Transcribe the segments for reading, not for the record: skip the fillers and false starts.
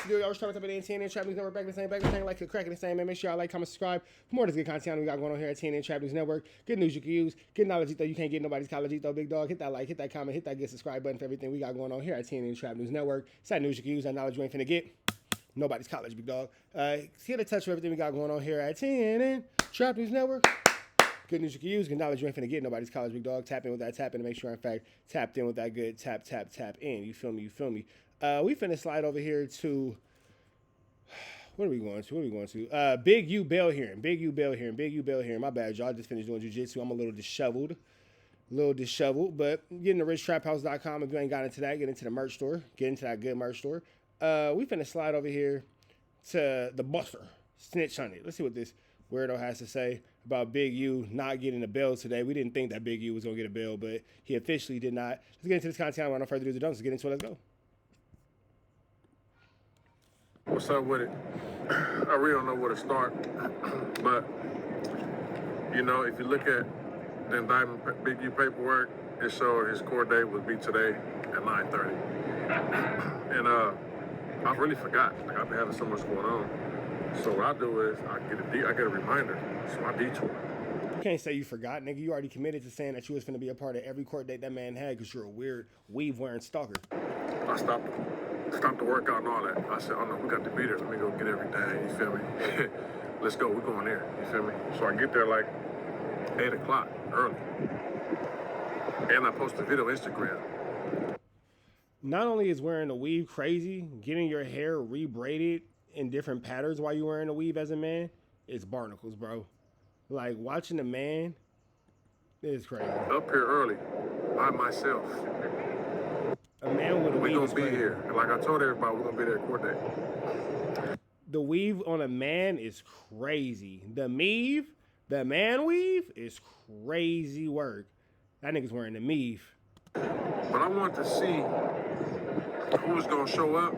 What's the deal, y'all? We're starting up at the TNN Trap News Network. Back the same, like, cracking the same, man. Make sure y'all like, comment, subscribe for more of this good content we got going on here at TNN Trap News Network. Good news you can use. Good knowledge, though. You can't get nobody's college, though, big dog. Hit that like, hit that comment, hit that good subscribe button for everything we got going on here at TNN Trap News Network. It's that news you can use, that knowledge you ain't finna get. Nobody's college, big dog. Get a touch for everything we got going on here at TNN Trap News Network. Good news you can use, good knowledge you ain't finna get. Nobody's college, big dog. Tap in with that, tap in to make sure, in fact, tapped in with that good tap in. You feel me? You feel me? We finna slide over here to... What are we going to? Big U bail hearing. Big U bail hearing. My bad, y'all. I just finished doing jiu-jitsu. I'm a little disheveled. But getting to richtraphouse.com. If you ain't got into that, get into the merch store. Get into that good merch store. We finna slide over here to the Buster. Snitch on it. Let's see what this weirdo has to say about Big U not getting a bail today. We didn't think that Big U was going to get a bail, but he officially did not. Let's get into this content. Without no further ado, let's get into it. Let's go. What's up with it? I really don't know where to start, but you know, if you look at the indictment, Big U paperwork, it showed his court date would be today at 9:30, and I really forgot. Like, I've been having so much going on. So what I do is I get a reminder, so I detour. You can't say you forgot, nigga. You already committed to saying that you was finna be a part of every court date that man had because you're a weird weave-wearing stalker. I stopped the workout and all that. I said, oh no, we got to be there. Let me go get everything, you feel me? Let's go, we're going there, you feel me? So I get there like 8 o'clock early. And I post a video on Instagram. Not only is wearing a weave crazy, getting your hair rebraided in different patterns while you're wearing a weave as a man, it's barnacles, bro. Like, watching a man is crazy. Up here early, by myself. A man with a weave is crazy. We're gonna be here. And like I told everybody, we're gonna be there at court day. The weave on a man is crazy. The man weave is crazy work. That nigga's wearing the meave. But I want to see who's gonna show up.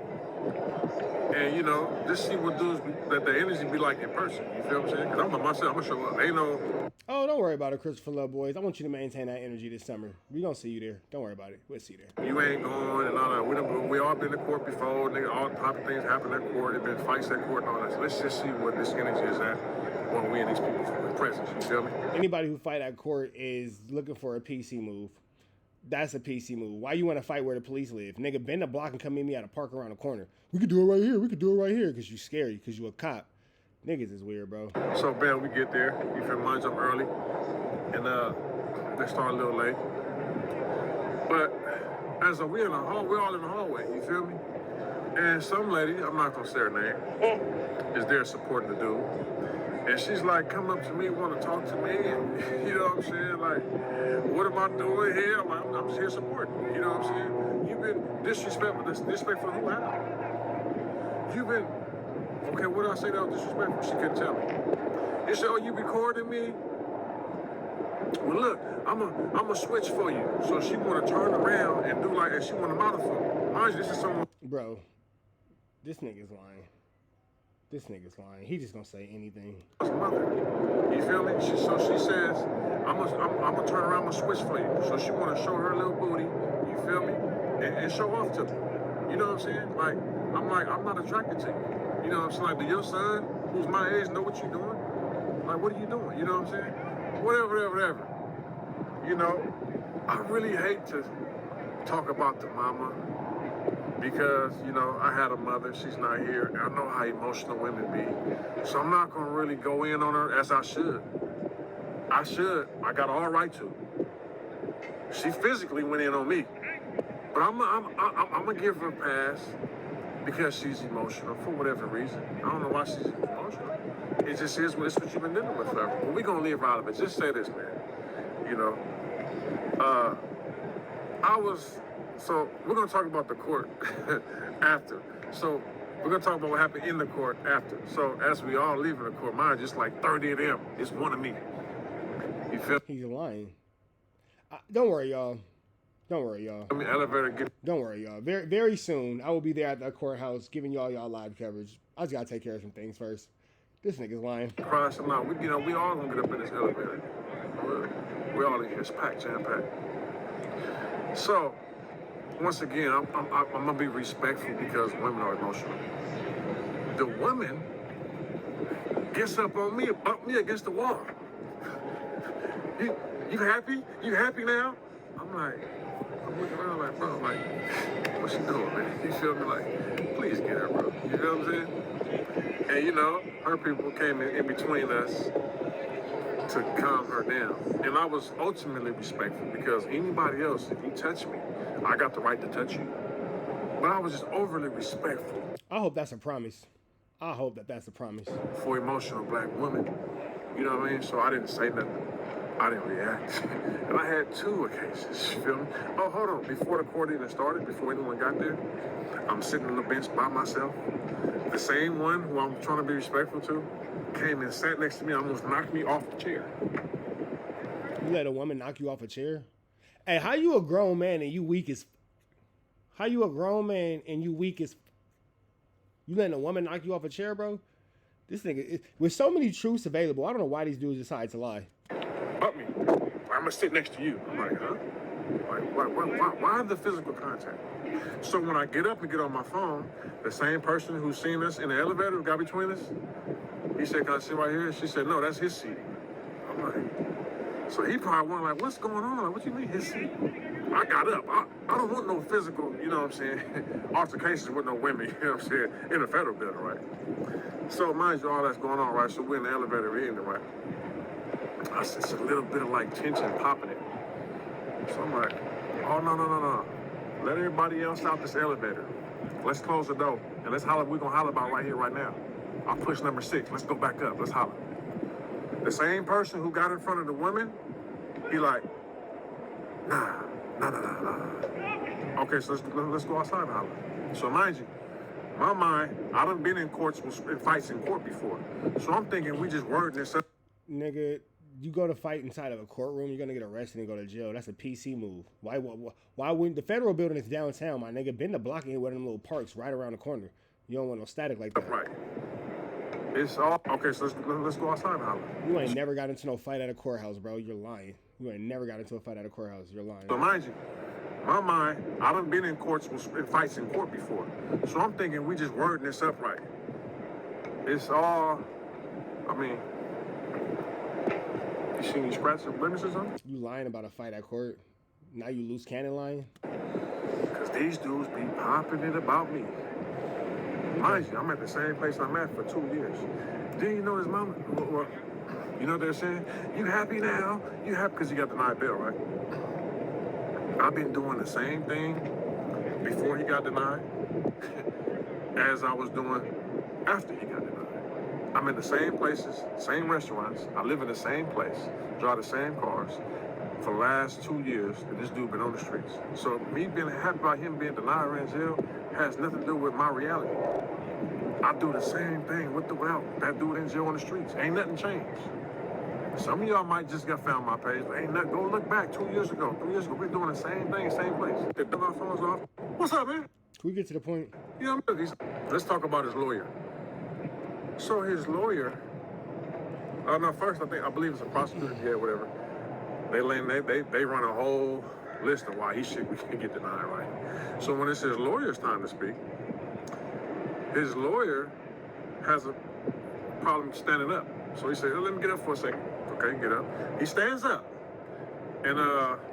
And, you know, just see what dudes, that the energy be like in person. You feel what I'm saying? Because I'm by myself, I'm going to show up. Ain't no... Oh, don't worry about it, Christopher Love Boys. I want you to maintain that energy this summer. We going to see you there. Don't worry about it. We'll see you there. You ain't going and all that. We all been to court before. Nigga, all type of things happen at court. There been fights at court and all that. So let's just see what this energy is at when we in these people's presence. You feel me? Anybody who fight at court is looking for a PC move. That's a PC move. Why you want to fight where the police live? Nigga, bend the block and come meet me at a park around the corner. We could do it right here. We could do it right here because you scary, because you a cop. Niggas is weird, bro. So, bam, we get there. You feel me? Mine's up early. And they start a little late. But as we in the hall, we're all in the hallway. You feel me? And some lady, I'm not going to say her name, is there supporting the dude. And she's like, come up to me, want to talk to me, and you know what I'm saying? Like, what am I doing here? I'm like, I'm just here supporting. You know what I'm saying? You've been disrespectful who how? You've been, okay, what did I say that was disrespectful? She couldn't tell me. You said, oh, you recording me? Well, look, I'm a switch for you. So she want to turn around and do like, and she want to mouth for me. Mind you, this is someone. Bro, this nigga's lying. This nigga's lying. He just gonna say anything. You feel me? So she says, I'm gonna turn around, I'm gonna switch for you. So she wanna show her little booty, you feel me? And show off to me. You know what I'm saying? Like, I'm not attracted to you. You know what I'm saying? Like, do your son, who's my age, know what you're doing? Like, what are you doing? You know what I'm saying? Whatever. You know, I really hate to talk about the mama. Because, you know, I had a mother, she's not here. I know how emotional women be. So I'm not going to really go in on her as I should. I got all right to. She physically went in on me. But I'm going to give her a pass because she's emotional for whatever reason. I don't know why she's emotional. It just is it's what you've been dealing with forever. But we're going to live out of it. Just say this, man. You know, So we're going to talk about the court after. So we're going to talk about what happened in the court after. So as we all leave the court, mine just like 30 of them. It's one of me. You feel? He's lying. Don't worry, y'all. Don't worry, y'all. I mean, elevator. Don't worry, y'all. Very, very soon, I will be there at the courthouse giving y'all live coverage. I just got to take care of some things first. This nigga's lying. Cross him out. We all going to get up in this elevator. We're all in here. It's packed, jam-packed. So once again, I'm gonna be respectful because women are emotional. The woman gets up on me and bump me against the wall. You happy? You happy now? I'm looking around like, bro, like, what's she doing, man? You feel me? Like, please get her, bro. You know what I'm saying? And you know, her people came in between us to calm her down. And I was ultimately respectful because anybody else, if you touch me, I got the right to touch you. But I was just overly respectful. I hope that's a promise. I hope that that's a promise. For emotional black women. You know what I mean? So I didn't say nothing. I didn't react. And I had 2 occasions, you feel me? Oh, hold on. Before the court even started, before anyone got there, I'm sitting on the bench by myself. The same one who I'm trying to be respectful to came and sat next to me, almost knocked me off the chair. You let a woman knock you off a chair? Hey, how you a grown man and you weak as... How you a grown man and you weak as... You letting a woman knock you off a chair, bro? This nigga... With so many truths available, I don't know why these dudes decide to lie. Up me. I'm gonna sit next to you. I'm like, huh? Like, why the physical contact? So when I get up and get on my phone, the same person who's seen us in the elevator who got between us, he said, can I sit right here? She said, no, that's his seat. I'm like, so he probably went like, what's going on? Like, what you mean his seat? I got up. I don't want no physical, you know what I'm saying, altercations with no women, you know what I'm saying, in a federal building, right? So mind you, all that's going on, right? So we're in the elevator, we're in there, right? I said, it's a little bit of like tension popping it. So I'm like, oh, no. Let everybody else out this elevator. Let's close the door and let's holler. We're gonna holler about right here, right now. I'll push number 6. Let's go back up. Let's holler. The same person who got in front of the women, he like, nah. Okay, so let's go outside and holler. So mind you, my mind, I done been in courts, in fights in court before. So I'm thinking we just wording this up. Nigga, you go to fight inside of a courtroom, you're gonna get arrested and go to jail. That's a PC move. Why wouldn't the federal building is downtown, my nigga? Bend the block in one of them little parks right around the corner. You don't want no static like that. Right. It's all okay. So let's go outside and holler. You ain't never got into no fight at a courthouse, bro. You're lying. You ain't never got into a fight at a courthouse. You're lying. So mind you, my mind, I done been in courts, in fights in court before. So I'm thinking we just wording this up right. It's all, I mean, you see any scratches or blemishes on it? You lying about a fight at court? Now you loose cannon lying? Because these dudes be popping it about me. Mind you, I'm at the same place I'm at for 2 years. Didn't you know his mama? Well, you know what they're saying? You happy now? You happy because you got denied bail, right? I've been doing the same thing before he got denied as I was doing after he got denied. I'm in the same places, same restaurants. I live in the same place, drive the same cars for the last 2 years, and this dude been on the streets. So me being happy about him being denied or in jail has nothing to do with my reality. I do the same thing with the without that dude in jail on the streets. Ain't nothing changed. Some of y'all might just got found my page, but ain't nothing. Go look back 2 years ago, 3 years ago. We're doing the same thing, same place. They took our phones off. What's up, man? Can we get to the point? Yeah, let's talk about his lawyer. So his lawyer, no, first I believe it's a prosecutor, yeah, whatever. They run a whole list of why he should get denied, right? So when it's his lawyer's time to speak, his lawyer has a problem standing up. So he said, let me get up for a second. Okay, get up. He stands up and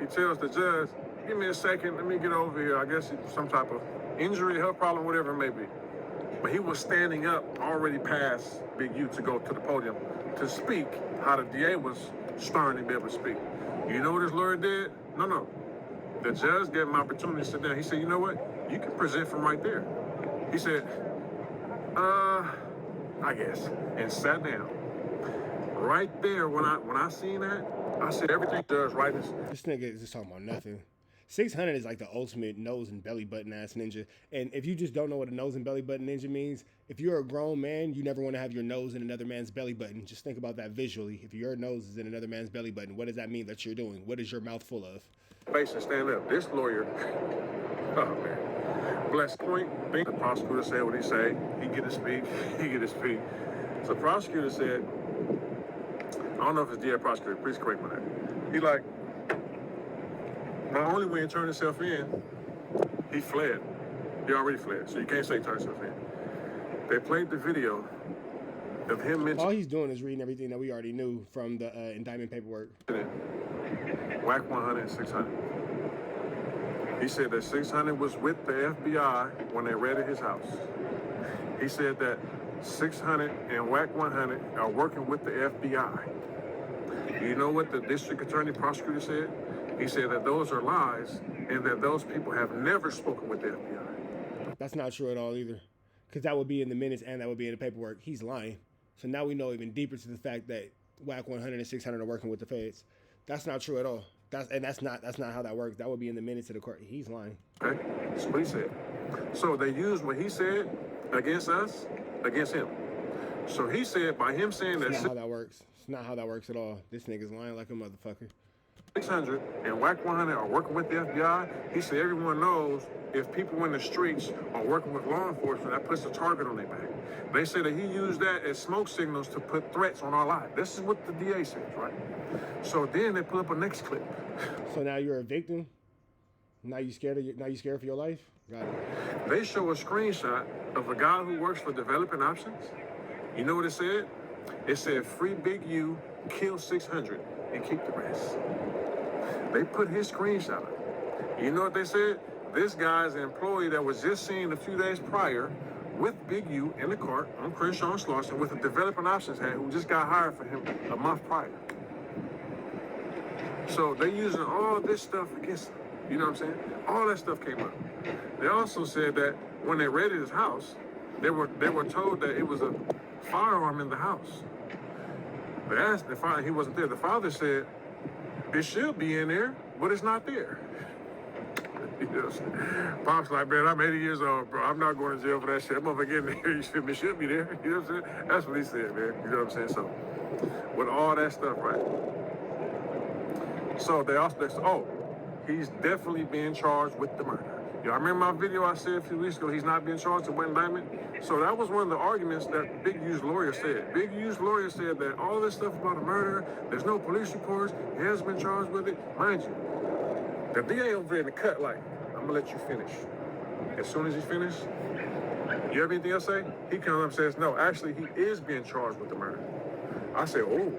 he tells the judge, give me a second, let me get over here. I guess it's some type of injury, health problem, whatever it may be. But he was standing up already past Big U to go to the podium to speak how the DA was starting to be able to speak. You know what his lawyer did? No. The judge gave him an opportunity to sit down. He said, you know what? You can present from right there. He said, I guess, and sat down. Right there, when I seen that, I said everything does right. This nigga is just talking about nothing. 600 is like the ultimate nose and belly button ass ninja. And if you just don't know what a nose and belly button ninja means, if you're a grown man, you never want to have your nose in another man's belly button. Just think about that visually. If your nose is in another man's belly button, what does that mean that you're doing? What is your mouth full of? Face and stand up. This lawyer, oh man, bless point. The prosecutor said what he said. He get to speak. He get to speak. So the prosecutor said, I don't know if it's DA prosecutor. Please correct me on that. He like, not only when you turn yourself in, He fled. He already fled, so you can't say turn himself in. They played the video of him mentioning. All he's doing is reading everything that we already knew from the indictment paperwork. WACK100 and 600. He said that 600 was with the FBI when they raided his house. He said that 600 and WACK100 are working with the FBI. You know what the district attorney prosecutor said? He said that those are lies and that those people have never spoken with the FBI. That's not true at all either, because that would be in the minutes and that would be in the paperwork. He's lying. So now we know even deeper to the fact that WACK100 and 600 are working with the feds. That's not true at all. That's not how that works. That would be in the minutes of the court. He's lying. Okay, that's what he said. So they used what he said against us, against him. So he said by him saying that. That's not how that works. It's not how that works at all. This nigga's lying like a motherfucker. 600 and WACK100 are working with the FBI. He said everyone knows if people in the streets are working with law enforcement, that puts a target on their back. They say that he used that as smoke signals to put threats on our life. This is what the DA says, right? So then they put up a next clip. So now you're a victim. Now you scared for your life. Got it. They show a screenshot of a guy who works for Developing Options. You know what it said? It said, "Free Big U, kill 600, and keep the rest." They put his screenshot up. You know what they said? This guy's an employee that was just seen a few days prior with Big U in the cart on Crenshaw and Slauson with a Developing Options hat who just got hired for him a month prior. So they're using all this stuff against him. You know what I'm saying? All that stuff came up. They also said that when they raided his house, they were told that it was a firearm in the house. They asked the father, he wasn't there. The father said, "It should be in there, but it's not there." You know what I'm saying? Pop's like, "Man, I'm 80 years old, bro. I'm not going to jail for that shit. I'm gonna get in there. It should be there." You know what I'm saying? That's what he said, man. You know what I'm saying? So, with all that stuff, right? So they also, he's definitely being charged with the murder. Y'all remember my video I said a few weeks ago, he's not being charged with indictment? So that was one of the arguments that Big U's lawyer said. Big U's lawyer said that all this stuff about a murder, there's no police reports, he hasn't been charged with it. Mind you, the DA over there in the cut like, "I'm gonna let you finish." As soon as he finished, you have anything else to say? He comes up and says, "No, actually he is being charged with the murder." I said, "Oh,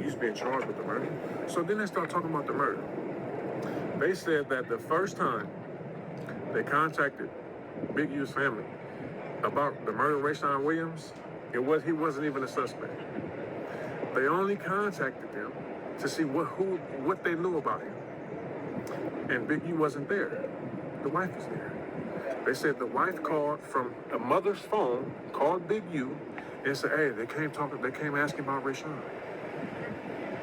he's being charged with the murder?" So then they start talking about the murder. They said that the first time they contacted Big U's family about the murder of Rayshawn Williams, he wasn't even a suspect. They only contacted them to see what they knew about him. And Big U wasn't there. The wife was there. They said the wife called from a mother's phone, called Big U, and said, "Hey, they came asking about Rayshawn."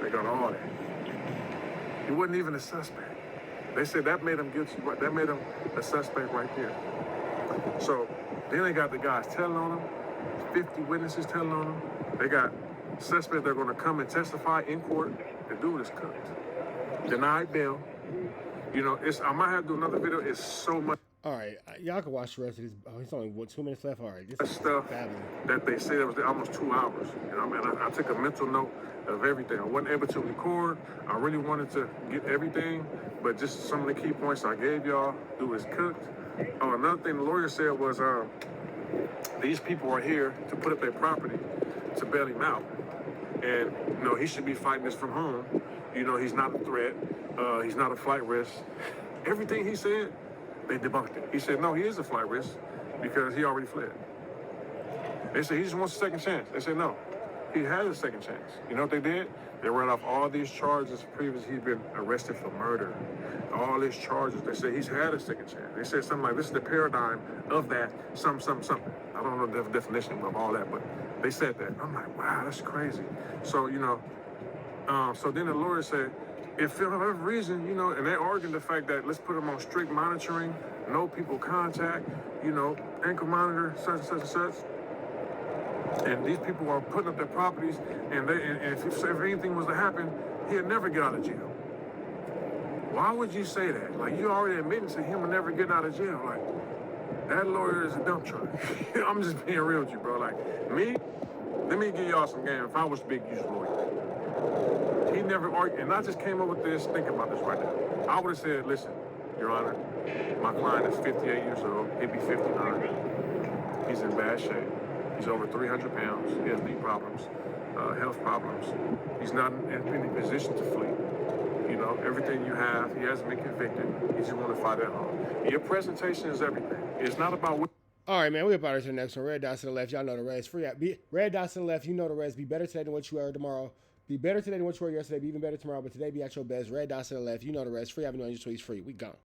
They got all that. He wasn't even a suspect. They said that made him guilty. That made him a suspect right there. So then they got the guys telling on him, 50 witnesses telling on him. They got suspects that are going to come and testify in court. The dude is cooked. Denied bail. You know, I might have to do another video. It's so much. All right, y'all can watch the rest of this. Oh, it's only 2 minutes left. All right, this is Stuff babbling. that they said it was almost 2 hours. You know, I took a mental note of everything. I wasn't able to record. I really wanted to get everything, but just some of the key points I gave y'all. Dude is cooked. Oh, another thing the lawyer said was these people are here to put up their property to bail him out, and you know he should be fighting this from home. You know he's not a threat. He's not a flight risk. Everything he said, they debunked it. He said, no, he is a flight risk because he already fled. They said, he just wants a second chance. They said, no, he had a second chance. You know what they did? They ran off all these charges previously. He'd been arrested for murder. All these charges. They said he's had a second chance. They said something like, this is the paradigm of that, something. I don't know the definition of all that, but they said that. I'm like, wow, that's crazy. So, you know, so then the lawyer said, if for whatever reason, you know, and they're arguing the fact that let's put them on strict monitoring, no people contact, you know, ankle monitor, such and such and such. And these people are putting up their properties, and if anything was to happen, he'd never get out of jail. Why would you say that? Like, you already admitting to him will never get out of jail. Like, that lawyer is a dump truck. I'm just being real with you, bro. Like, me, let me give y'all some game. If I was Big U's lawyer, he never argued, and I just came up with this, think about this right now. I would have said, listen, Your Honor, my client is 58 years old. He'll be 59. He's in bad shape. He's over 300 pounds. He has knee problems, health problems. He's not in any position to flee. You know, everything you have, he hasn't been convicted. He just want to fight at home. Your presentation is everything. It's not about... All right, man, we're about to the next one. Red dots to the left. Y'all know the rest. Red dots to the left. You know the rest. Be better today than what you were tomorrow. Be better today than what you were yesterday. Be even better tomorrow. But today, be at your best. Red dots to the left. You know the rest. Free avenue on your tweets. Free. We gone.